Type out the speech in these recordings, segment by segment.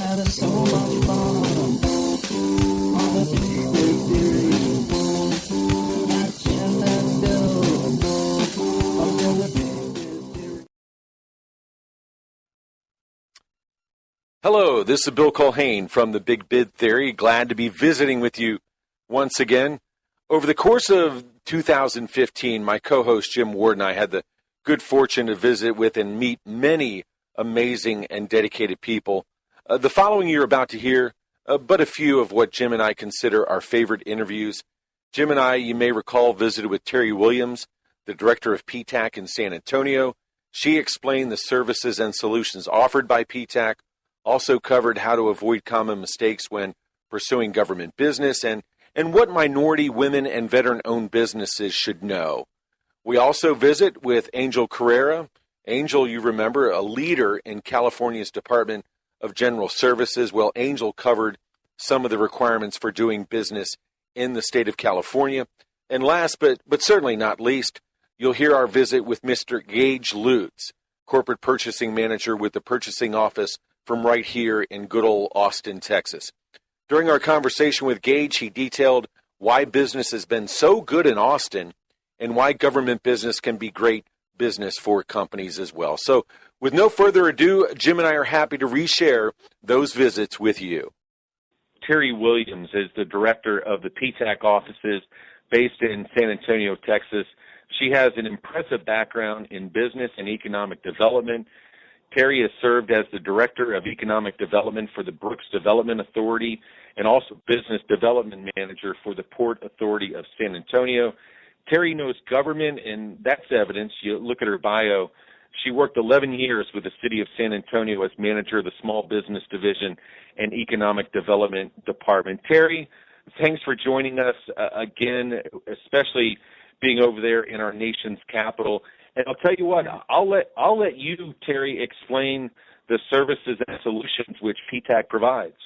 having so much fun on the big, big theory. That's Jim and Bill of the big, big theory. Hello, this is Bill Culhane from the Big Bid Theory. Glad to be visiting with you once again. Over the course of 2015, my co-host Jim Ward and I had the good fortune to visit with and meet many amazing and dedicated people. The following you're about to hear but a few of what Jim and I consider our favorite interviews. Jim and I, you may recall, visited with Terri Williams, the Director of PTAC in San Antonio. She explained the services and solutions offered by PTAC, also covered how to avoid common mistakes when pursuing government business, and what minority, women, and veteran-owned businesses should know. We also visit with Angel Carrera. Angel, you remember, a leader in California's Department of General Services. Well, Angel covered some of the requirements for doing business in the state of California. And last but certainly not least, you'll hear our visit with Mr. Gage Lutz, Corporate Purchasing Manager with the Purchasing Office from right here in good old Austin, Texas. During our conversation with Gage, he detailed why business has been so good in Austin and why government business can be great business for companies as well. So with no further ado, Jim and I are happy to reshare those visits with you. Terri Williams is the director of the PTAC offices based in San Antonio, Texas. She has an impressive background in business and economic development. Terri has served as the Director of Economic Development for the Brooks Development Authority and also Business Development Manager for the Port Authority of San Antonio. Terri knows government, and that's evidence. You look at her bio. She worked 11 years with the City of San Antonio as manager of the Small Business Division and Economic Development Department. Terri, thanks for joining us again, especially being over there in our nation's capital. And I'll tell you what, I'll let you, Terri, explain the services and solutions which PTAC provides.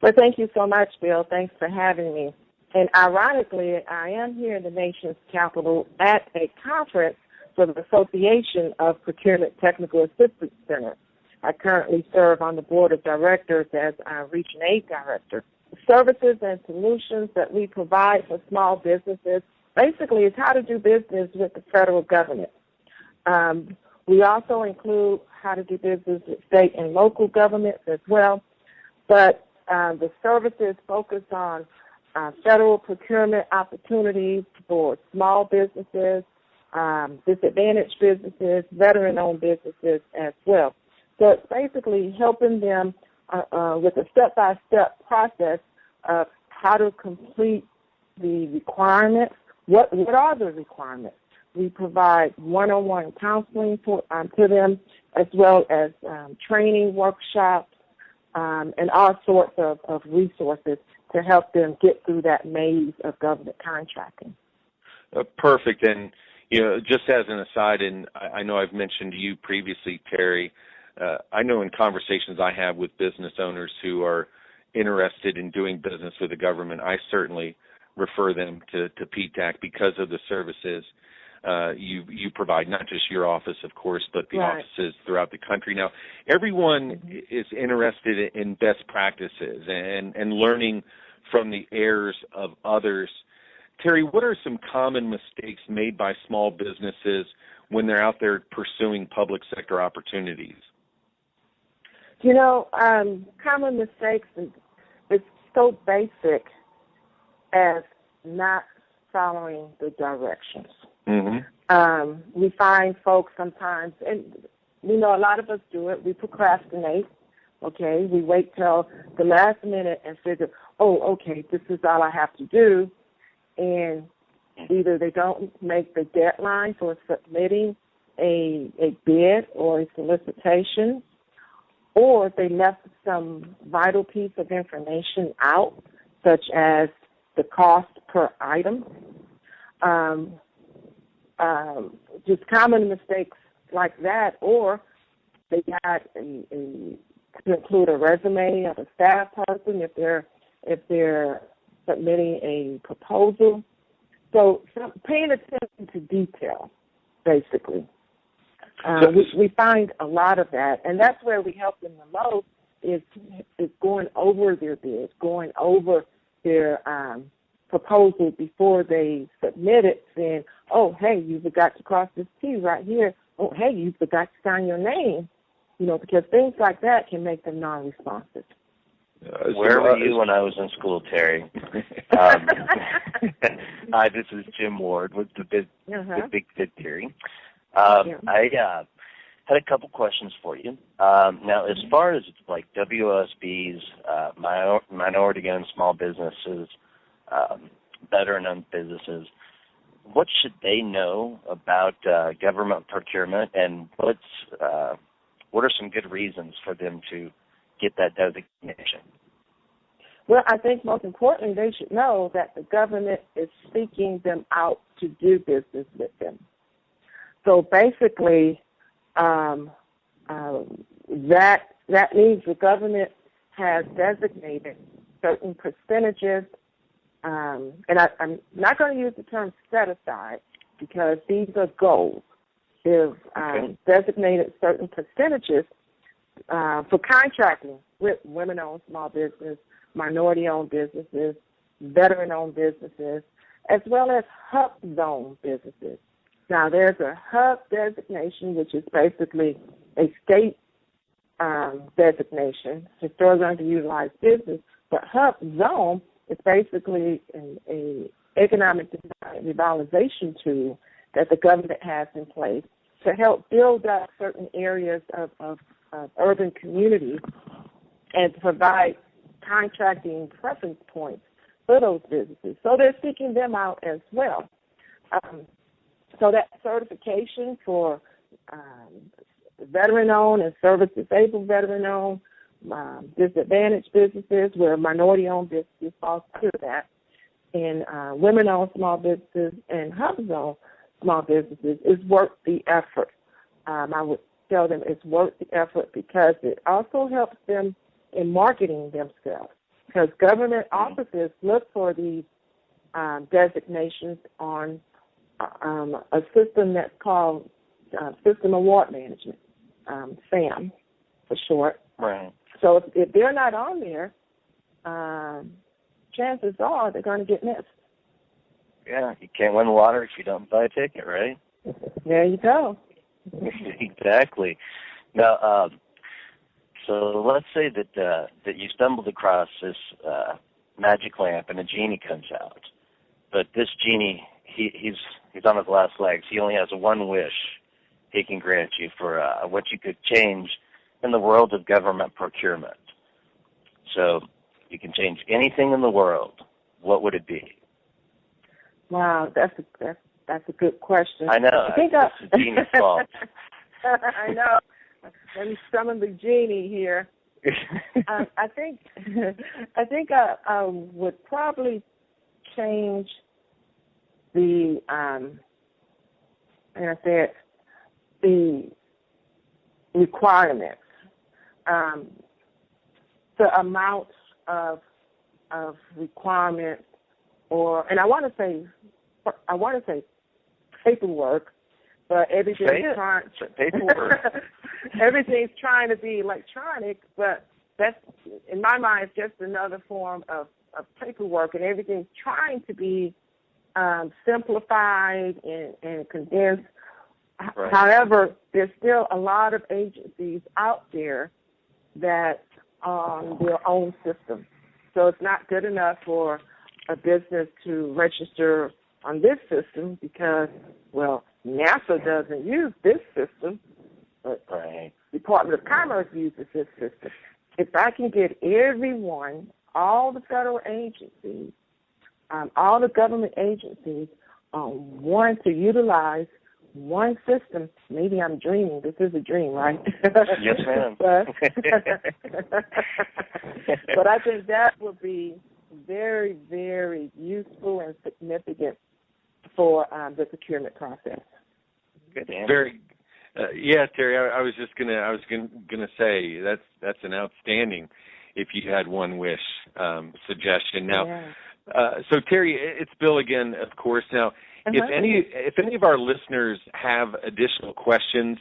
Well, thank you so much, Bill. Thanks for having me. And ironically, I am here in the nation's capital at a conference for the Association of Procurement Technical Assistance Centers. I currently serve on the board of directors as our Region 8 director. The services and solutions that we provide for small businesses basically is how to do business with the federal government. We also include how to do business with state and local governments as well, but the services focus on federal procurement opportunities for small businesses, disadvantaged businesses, veteran-owned businesses as well. So it's basically helping them with a step-by-step process of how to complete the requirements. What are the requirements? We provide one-on-one counseling to them, as well as training workshops and all sorts of resources to help them get through that maze of government contracting. Perfect. And, just as an aside, and I know I've mentioned to you previously, Terri, I know in conversations I have with business owners who are interested in doing business with the government, I certainly refer them to PTAC because of the services you provide, not just your office, of course, but the offices throughout the country. Now, everyone is interested in best practices and learning from the errors of others. Terri, what are some common mistakes made by small businesses when they're out there pursuing public sector opportunities? Common mistakes is so basic as not following the directions. Mm-hmm. We find folks sometimes, and a lot of us do it, we procrastinate, okay? We wait till the last minute and figure, this is all I have to do, and either they don't make the deadline for submitting a bid or a solicitation, or they left some vital piece of information out, such as the cost per item. Just common mistakes like that, or they got to include a resume of a staff person if they're submitting a proposal. So paying attention to detail, basically. We find a lot of that, and that's where we help them the most is going over their bids, going over their proposal before they submit it, saying, oh, hey, you forgot to cross this T right here. Oh, hey, you forgot to sign your name. Because things like that can make them non-responsive. Where were you when I was in school, Terry? Hi, this is Jim Ward with the Big Bid Theory. I had a couple questions for you. Now, as far as like WOSBs, minority-owned small businesses, veteran-owned businesses, what should they know about government procurement, and what are some good reasons for them to get that designation? Well, I think most importantly, they should know that the government is seeking them out to do business with them. So basically, that means the government has designated certain percentages, and I'm not going to use the term set aside because these are goals. They've designated certain percentages for contracting with women-owned small business, minority-owned businesses, veteran-owned businesses, as well as hub zone businesses. Now, there's a hub designation, which is basically a state designation, historically underutilized business, but hub zone is basically an economic revitalization tool that the government has in place to help build up certain areas of urban communities and to provide contracting preference points for those businesses. So they're seeking them out as well. So that certification for veteran-owned and service-disabled veteran-owned, disadvantaged businesses where minority-owned businesses falls under that, and women-owned small businesses and hub-zone small businesses is worth the effort. I would tell them it's worth the effort because it also helps them in marketing themselves, because government offices look for these designations on a system that's called System Award Management, SAM for short. Right. So if they're not on there, chances are they're going to get missed. Yeah, you can't win the lottery if you don't buy a ticket, right? There you go. Exactly. Now, so let's say that you stumbled across this magic lamp and a genie comes out, but this genie, he's on his last legs. He only has one wish he can grant you for what you could change in the world of government procurement. So you can change anything in the world. What would it be? Wow, that's a good question. I know. It's a genie's fault. I know. Let me summon the genie here. I think I would probably change the the requirements, the amount of requirements, and I want to say paperwork, but everything's trying to be electronic, but that's, in my mind, just another form of paperwork, and everything's trying to be simplified and condensed. Right. However, there's still a lot of agencies out there that on their own system. So it's not good enough for a business to register on this system because, well, NASA doesn't use this system, but Department of Commerce uses this system. If I can get everyone, all the federal agencies, all the government agencies, one to utilize one system, maybe I'm dreaming. This is a dream, right? Yes, ma'am. But I think that would be very, very useful and significant for the procurement process. Good answer. Very, yeah, Terry. I was gonna say that's an outstanding. If you had one wish suggestion now. Yeah. So Terry, it's Bill again, of course. Now, if any of our listeners have additional questions,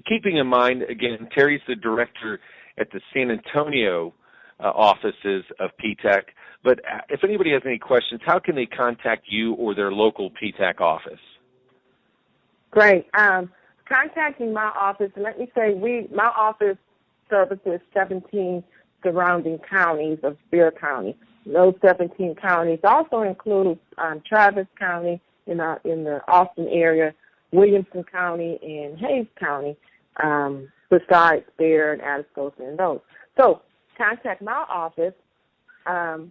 keeping in mind again, Terry's the director at the San Antonio offices of PTAC. But if anybody has any questions, how can they contact you or their local PTAC office? Great. Contacting my office, let me say my office services 17 surrounding counties of Spear County. Those 17 counties also include Travis County in the Austin area, Williamson County, and Hayes County, besides Spear and Atascosa and those. So contact my office, the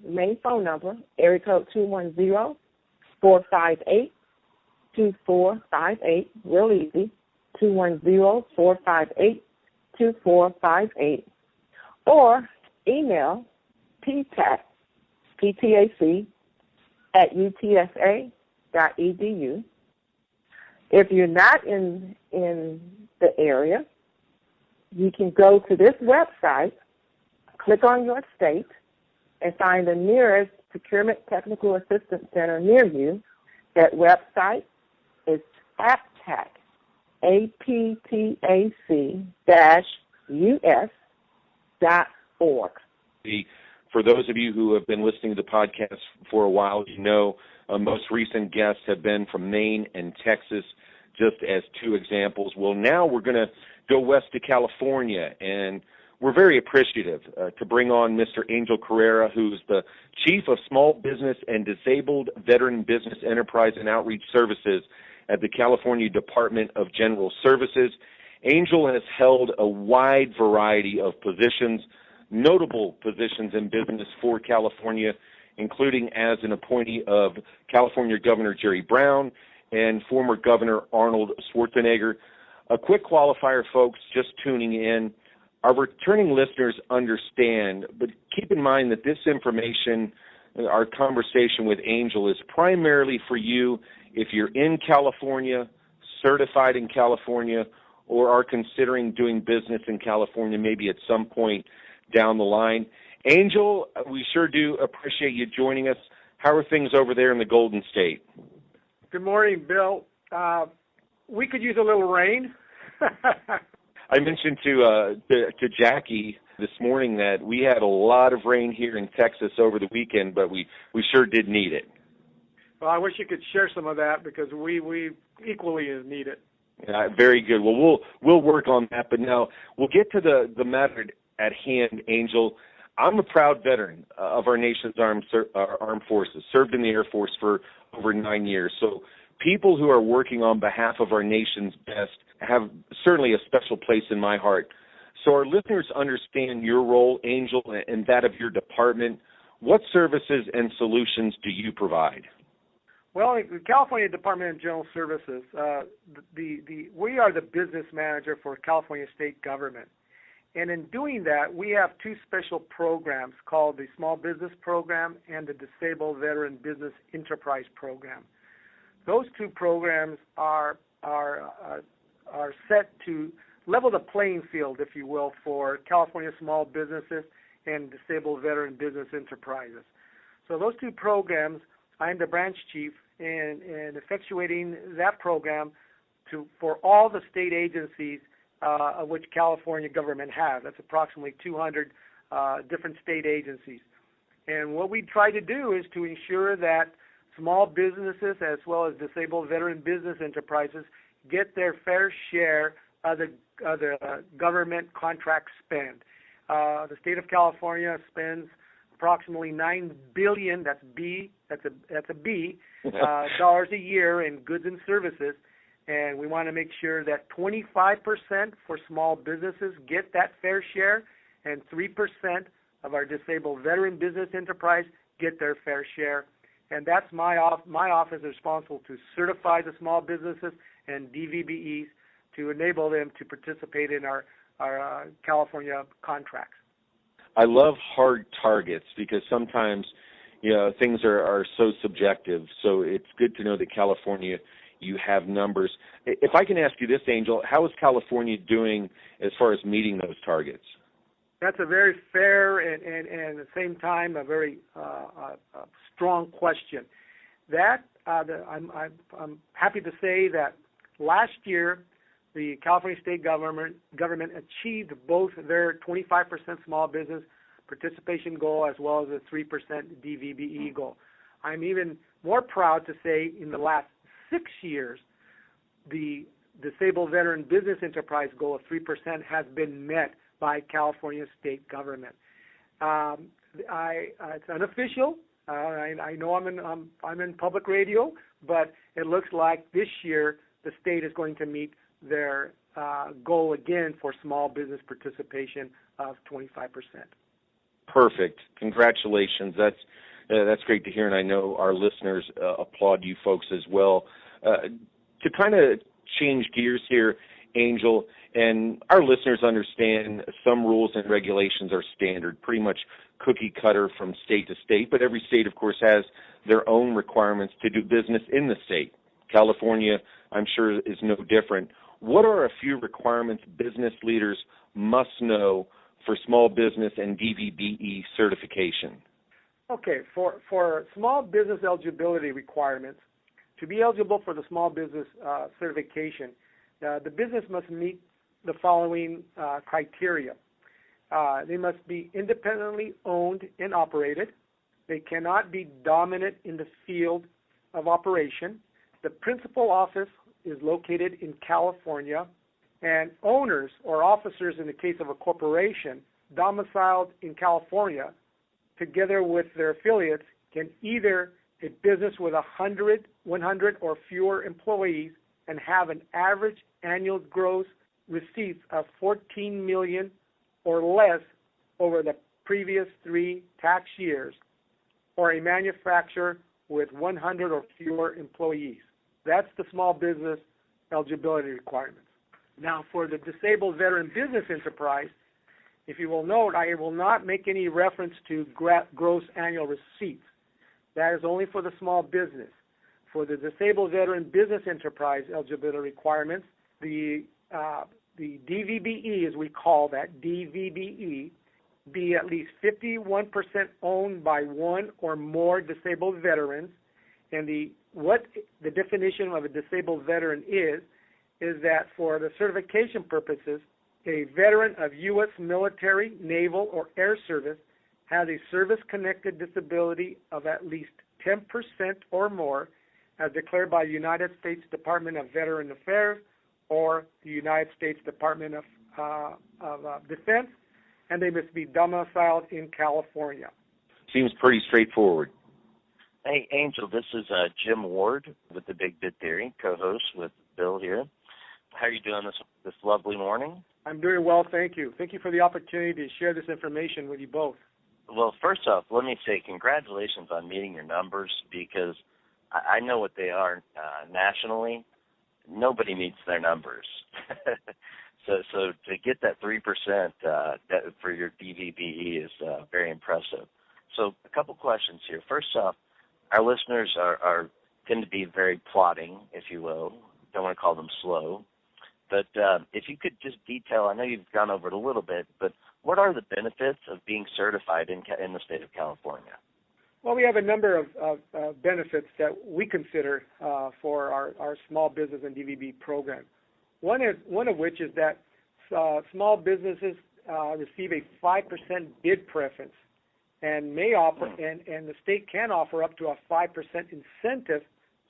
main phone number, area code 210-458-2458, real easy, 210-458-2458, or email PTAC, PTAC, at utsa.edu. If you're not in the area, you can go to this website, click on your state, and find the nearest Procurement Technical Assistance Center near you. That website is APTAC, APTAC-US.org. For those of you who have been listening to the podcast for a while, you know most recent guests have been from Maine and Texas, just as two examples. Well, now we're going to go west to California, and we're very appreciative to bring on Mr. Angel Carrera, who's the Chief of Small Business and Disabled Veteran Business Enterprise and Outreach Services at the California Department of General Services. Angel has held a wide variety of positions, notable positions in business for California, including as an appointee of California Governor Jerry Brown and former Governor Arnold Schwarzenegger. A quick qualifier, folks, just tuning in. Our returning listeners understand, but keep in mind that this information, our conversation with Angel, is primarily for you if you're in California, certified in California, or are considering doing business in California maybe at some point down the line. Angel, we sure do appreciate you joining us. How are things over there in the Golden State? Good morning, Bill. We could use a little rain. I mentioned to Jackie this morning that we had a lot of rain here in Texas over the weekend, but we sure did need it. Well, I wish you could share some of that because we equally need it. Very good. Well, we'll work on that, but now we'll get to the matter at hand, Angel. I'm a proud veteran of our nation's armed forces, served in the Air Force for over 9 years. So people who are working on behalf of our nation's best have certainly a special place in my heart. So our listeners understand your role, Angel, and that of your department. What services and solutions do you provide? Well, the California Department of General Services, we are the business manager for California state government. And in doing that, we have two special programs called the Small Business Program and the Disabled Veteran Business Enterprise Program. Those two programs are set to level the playing field, if you will, for California small businesses and disabled veteran business enterprises. So those two programs, I'm the branch chief and effectuating that program for all the state agencies of which California government has. That's approximately 200 different state agencies. And what we try to do is to ensure that small businesses as well as disabled veteran business enterprises get their fair share of the government contract spend. The state of California spends approximately $9 billion, that's a B, dollars a year in goods and services, and we want to make sure that 25% for small businesses get that fair share, and 3% of our disabled veteran business enterprise get their fair share. And that's my office is responsible to certify the small businesses and DVBEs to enable them to participate in our California contracts. I love hard targets because sometimes things are so subjective. So it's good to know that California, you have numbers. If I can ask you this, Angel, how is California doing as far as meeting those targets? That's a very fair and at the same time a very strong question. That I'm happy to say that last year the California state government achieved both their 25% small business participation goal as well as a 3% DVBE goal. I'm even more proud to say in the last 6 years, the disabled veteran business enterprise goal of 3% has been met by California state government. It's unofficial. I know I'm in public radio, but it looks like this year the state is going to meet their goal again for small business participation of 25%. Perfect. Congratulations. That's great to hear, and I know our listeners applaud you folks as well. To kind of change gears here, Angel, and our listeners understand some rules and regulations are standard, pretty much cookie cutter from state to state, but every state, of course, has their own requirements to do business in the state. California, I'm sure, is no different. What are a few requirements business leaders must know for small business and DVBE certification? Okay, for small business eligibility requirements, to be eligible for the small business certification, the business must meet the following criteria. They must be independently owned and operated. They cannot be dominant in the field of operation. The principal office is located in California, and owners or officers in the case of a corporation domiciled in California, together with their affiliates, can either a business with 100 or fewer employees and have an average annual gross receipts of $14 million or less over the previous 3 tax years, or a manufacturer with 100 or fewer employees. That's the small business eligibility requirements. Now, for the disabled veteran business enterprise, if you will note, I will not make any reference to gross annual receipts. That is only for the small business. For the disabled veteran business enterprise eligibility requirements, the DVBE, as we call that, DVBE, be at least 51% owned by one or more disabled veterans. And what the definition of a disabled veteran is that for the certification purposes, a veteran of U.S. military, naval, or air service has a service-connected disability of at least 10% or more as declared by the United States Department of Veteran Affairs or the United States Department of Defense, and they must be domiciled in California. Seems pretty straightforward. Hey, Angel, this is Jim Ward with the Big Bid Theory, co-host with Bill here. How are you doing this lovely morning? I'm doing well, thank you. Thank you for the opportunity to share this information with you both. Well, first off, let me say congratulations on meeting your numbers, because I know what they are nationally. Nobody meets their numbers. So to get that 3% for your DVBE is very impressive. So a couple questions here. First off, our listeners tend to be very plodding, if you will. Don't want to call them slow. But if you could just detail, I know you've gone over it a little bit, but what are the benefits of being certified in the state of California? Well, we have a number of benefits that we consider for our small business and DVB program. One of which is that small businesses receive a 5% bid preference, and and the state can offer up to a 5% incentive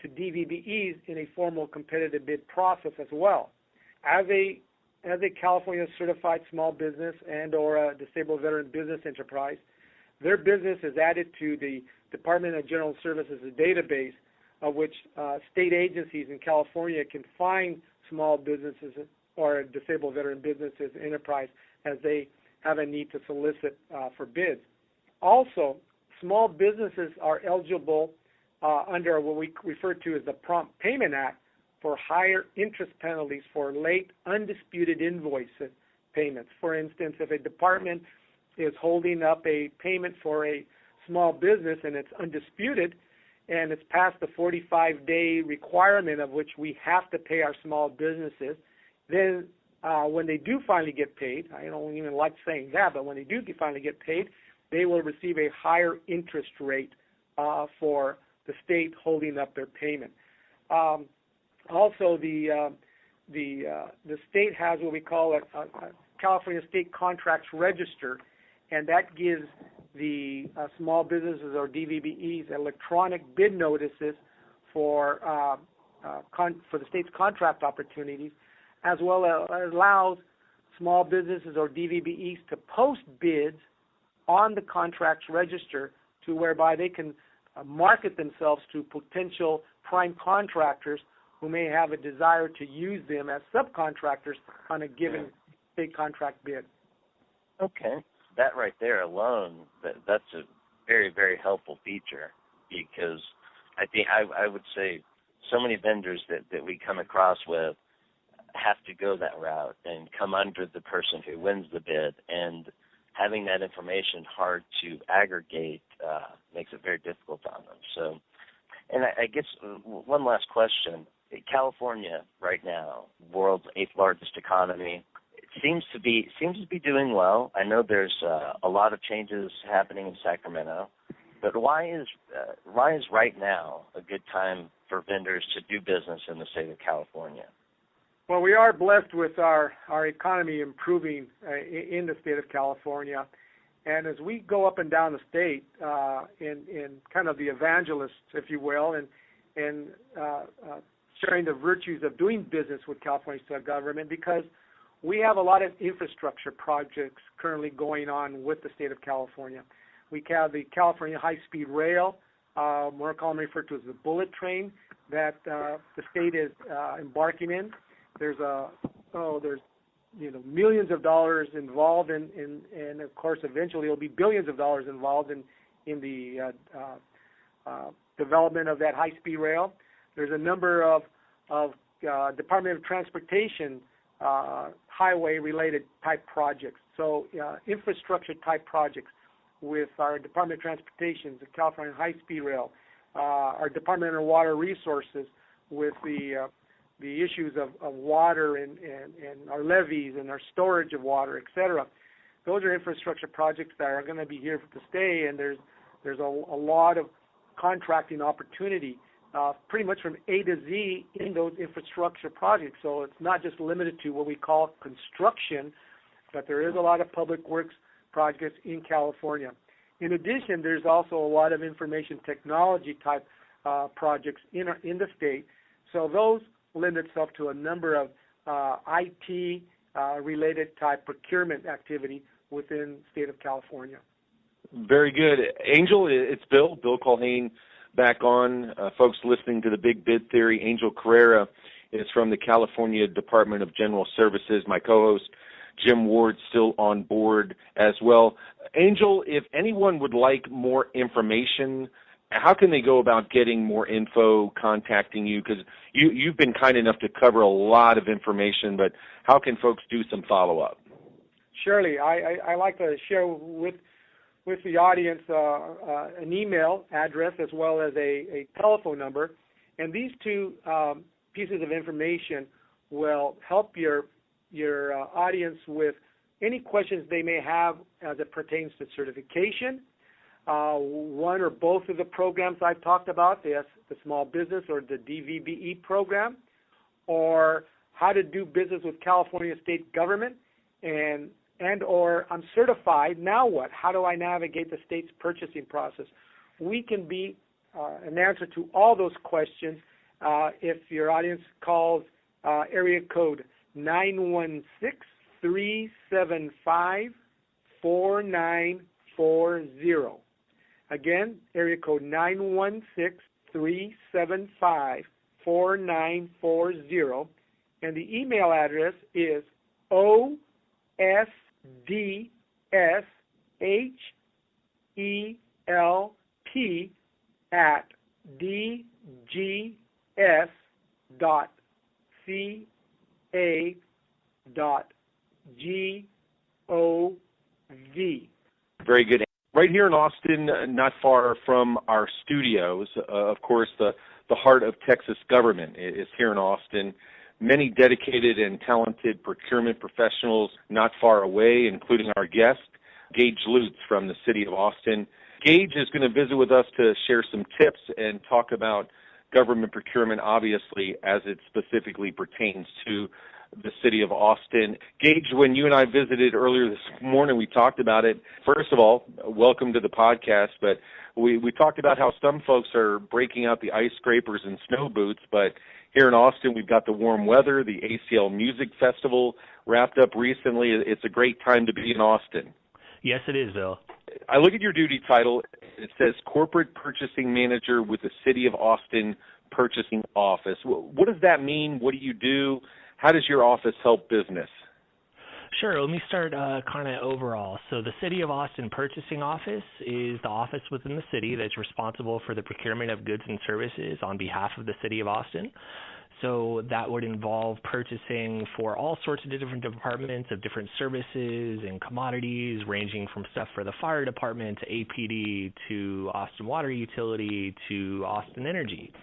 to DVBEs in a formal competitive bid process as well. As a California certified small business and or a disabled veteran business enterprise, their business is added to the Department of General Services database, of which state agencies in California can find small businesses or disabled veteran businesses enterprise as they have a need to solicit for bids. Also, small businesses are eligible under what we refer to as the Prompt Payment Act for higher interest penalties for late undisputed invoice payments. For instance, if a department is holding up a payment for a small business and it's undisputed and it's past the 45-day requirement of which we have to pay our small businesses, then when they do finally get paid, I don't even like saying that, but when they do finally get paid, they will receive a higher interest rate for the state holding up their payment. Also, the the state has what we call a California State Contracts Register, and that gives the small businesses or DVBEs electronic bid notices for the state's contract opportunities, as well as allows small businesses or DVBEs to post bids on the contracts register to whereby they can market themselves to potential prime contractors who may have a desire to use them as subcontractors on a given state contract bid. Okay. That right there alone, that's a very, very helpful feature, because I think I would say so many vendors that we come across with have to go that route and come under the person who wins the bid, and having that information hard to aggregate makes it very difficult on them. So, and I guess one last question. California right now, world's 8th largest economy, seems to be doing well. I know there's a lot of changes happening in Sacramento, but why is right now a good time for vendors to do business in the state of California? Well, we are blessed with our economy improving in the state of California, and as we go up and down the state in kind of the evangelists, if you will, and sharing the virtues of doing business with California state government, because we have a lot of infrastructure projects currently going on with the state of California. We have the California high-speed rail, more commonly referred to as the bullet train, that the state is embarking in. There's millions of dollars involved and of course eventually it'll be billions of dollars involved in the development of that high-speed rail. There's a number of Department of Transportation highway-related type projects, so infrastructure type projects with our Department of Transportation, the California high-speed rail, our Department of Water Resources with the issues of water and our levees and our storage of water, etc. Those are infrastructure projects that are going to be here to stay, and there's a lot of contracting opportunity pretty much from A to Z in those infrastructure projects. So it's not just limited to what we call construction, but there is a lot of public works projects in California. In addition, there's also a lot of information technology type projects in the state. So those lend itself to a number of IT related type procurement activity within the state of California. Very good. Angel, it's Bill Culhane back on. Folks listening to the Big Bid Theory, Angel Carrera is from the California Department of General Services. My co-host, Jim Ward, still on board as well. Angel, if anyone would like more information, how can they go about getting more info, contacting you? Because you've been kind enough to cover a lot of information, but how can folks do some follow-up? Surely. I like to share with the audience an email address as well as a telephone number. And these two pieces of information will help your audience with any questions they may have as it pertains to certification, one or both of the programs I've talked about, the small business or the DVBE program, or how to do business with California state government, and or I'm certified, now what? How do I navigate the state's purchasing process? We can be an answer to all those questions if your audience calls area code 916-375-4940. Again, area code 916-375-4940. And the email address is osdhelp@dgs.ca.gov. Very good. Right here in Austin, not far from our studios, of course, the heart of Texas government is here in Austin. Many dedicated and talented procurement professionals not far away, including our guest, Gage Lutz from the city of Austin. Gage is going to visit with us to share some tips and talk about government procurement, obviously, as it specifically pertains to the city of Austin. Gage, when you and I visited earlier this morning, we talked about it. First of all, welcome to the podcast, but we talked about how some folks are breaking out the ice scrapers and snow boots, but here in Austin, we've got the warm weather. The ACL Music Festival wrapped up recently. It's a great time to be in Austin. Yes, it is, Bill. I look at your duty title. It says Corporate Purchasing Manager with the City of Austin Purchasing Office. What does that mean? What do you do? How does your office help business? Sure. Let me start kind of overall. So the City of Austin Purchasing Office is the office within the city that's responsible for the procurement of goods and services on behalf of the City of Austin. So that would involve purchasing for all sorts of different departments of different services and commodities, ranging from stuff for the fire department to APD to Austin Water Utility to Austin Energy.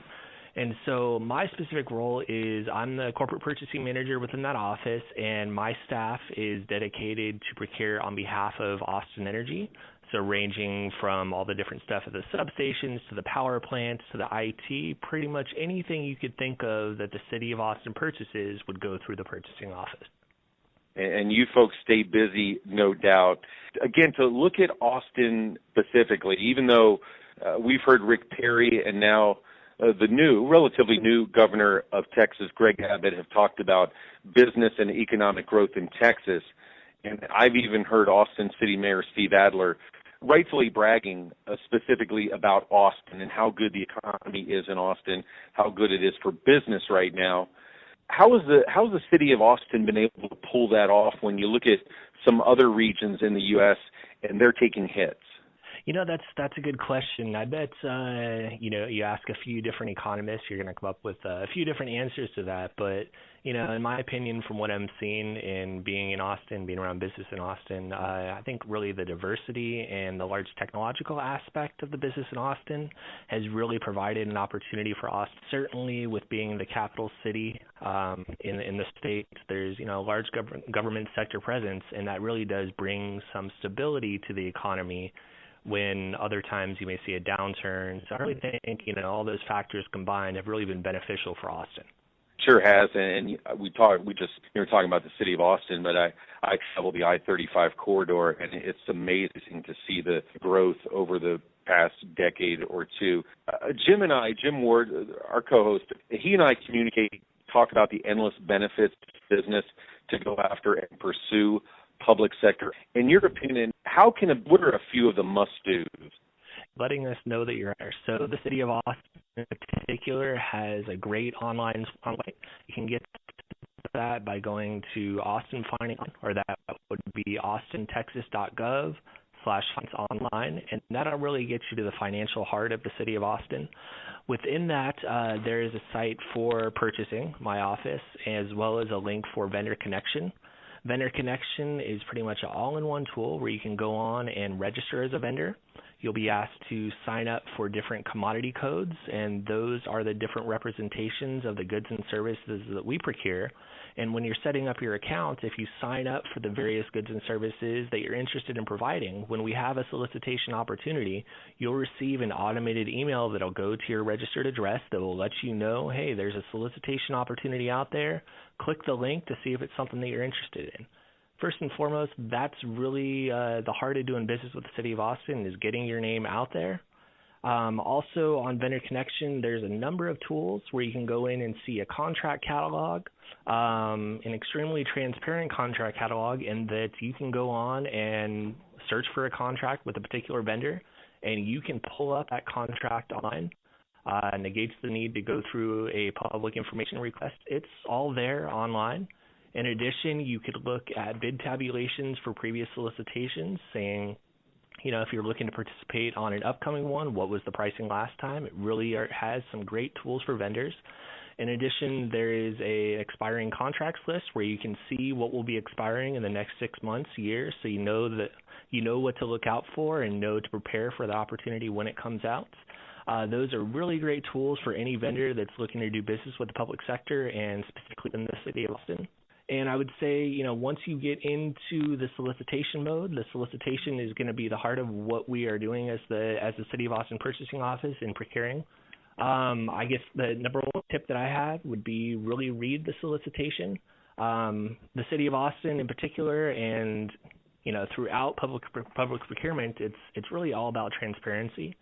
And so my specific role is I'm the corporate purchasing manager within that office, and my staff is dedicated to procure on behalf of Austin Energy. So ranging from all the different stuff at the substations to the power plants to the IT, pretty much anything you could think of that the City of Austin purchases would go through the purchasing office. And you folks stay busy, no doubt. Again, to look at Austin specifically, even though we've heard Rick Perry and now the relatively new governor of Texas, Greg Abbott, have talked about business and economic growth in Texas. And I've even heard Austin City Mayor Steve Adler rightfully bragging specifically about Austin and how good the economy is in Austin, how good it is for business right now. How's the city of Austin been able to pull that off when you look at some other regions in the U.S. and they're taking hits? You know, that's a good question. I bet, you ask a few different economists, you're going to come up with a few different answers to that. But, in my opinion, from what I'm seeing in being in Austin, being around business in Austin, I think really the diversity and the large technological aspect of the business in Austin has really provided an opportunity for Austin. Certainly with being the capital city in the state, there's, a large government sector presence, and that really does bring some stability to the economy when other times you may see a downturn. So I really think, all those factors combined have really been beneficial for Austin. Sure has, and you were talking about the city of Austin, but I travel the I-35 corridor, and it's amazing to see the growth over the past decade or two. Jim Ward, our co-host, he and I talk about the endless benefits of business to go after and pursue public sector. In your opinion, what are a few of the must-dos? Letting us know that you're there. So the city of Austin in particular has a great online website. You can get that by going to Austin Finance, or that would be austintexas.gov/finance-online, and that'll really get you to the financial heart of the city of Austin. Within that, there is a site for purchasing, my office, as well as a link for vendor connection. Vendor Connection is pretty much an all-in-one tool where you can go on and register as a vendor. You'll be asked to sign up for different commodity codes, and those are the different representations of the goods and services that we procure. And when you're setting up your account, if you sign up for the various goods and services that you're interested in providing, when we have a solicitation opportunity, you'll receive an automated email that'll go to your registered address that will let you know, hey, there's a solicitation opportunity out there. Click the link to see if it's something that you're interested in. First and foremost, that's really the heart of doing business with the city of Austin, is getting your name out there. Also on Vendor Connection, there's a number of tools where you can go in and see a contract catalog, an extremely transparent contract catalog, in that you can go on and search for a contract with a particular vendor, and you can pull up that contract online. Negates the need to go through a public information request. It's all there online. In addition, you could look at bid tabulations for previous solicitations, saying, if you're looking to participate on an upcoming one, what was the pricing last time? It really has some great tools for vendors. In addition, there is an expiring contracts list where you can see what will be expiring in the next 6 months, years, so you know what to look out for and know to prepare for the opportunity when it comes out. Those are really great tools for any vendor that's looking to do business with the public sector, and specifically in the city of Austin. And I would say, once you get into the solicitation mode, the solicitation is going to be the heart of what we are doing as the City of Austin Purchasing Office in procuring. I guess the number one tip that I have would be really read the solicitation. The city of Austin in particular, and throughout public procurement, it's really all about transparency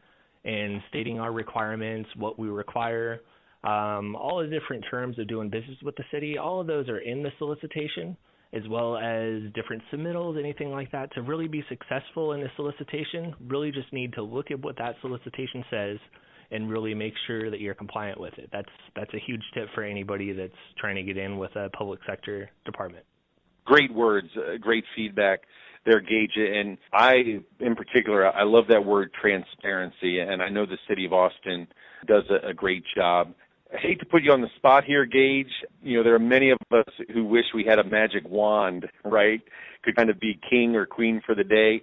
and stating our requirements, what we require, all the different terms of doing business with the city. All of those are in the solicitation, as well as different submittals, anything like that. To really be successful in the solicitation, really just need to look at what that solicitation says and really make sure that you're compliant with it. That's a huge tip for anybody that's trying to get in with a public sector department. Great words, great feedback there, Gage. And I, in particular, I love that word transparency, and I know the city of Austin does a great job. I hate to put you on the spot here, Gage. There are many of us who wish we had a magic wand, right? Could kind of be king or queen for the day.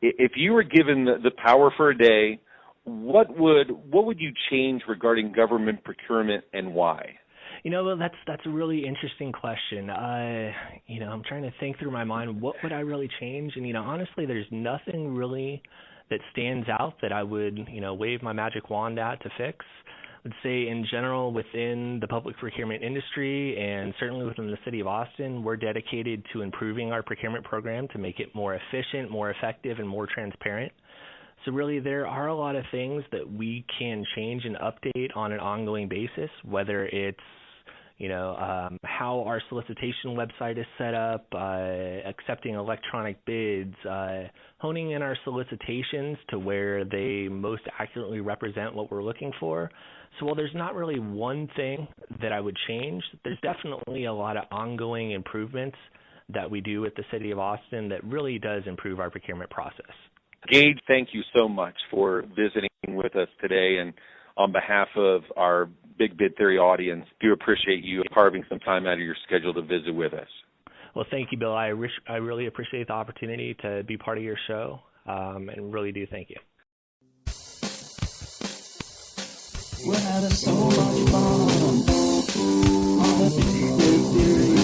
If you were given the power for a day, what would you change regarding government procurement and why? That's a really interesting question. I'm trying to think through my mind, what would I really change? And, honestly, there's nothing really that stands out that I would, wave my magic wand at to fix. I would say in general within the public procurement industry and certainly within the city of Austin, we're dedicated to improving our procurement program to make it more efficient, more effective, and more transparent. So really there are a lot of things that we can change and update on an ongoing basis, whether it's how our solicitation website is set up, accepting electronic bids, honing in our solicitations to where they most accurately represent what we're looking for. So while there's not really one thing that I would change, there's definitely a lot of ongoing improvements that we do at the city of Austin that really does improve our procurement process. Gage, thank you so much for visiting with us today, and on behalf of our Big Bid Theory audience, do appreciate you carving some time out of your schedule to visit with us. Well, thank you, Bill. I really appreciate the opportunity to be part of your show, and really do thank you. We're having so much fun on the Big Bid Theory.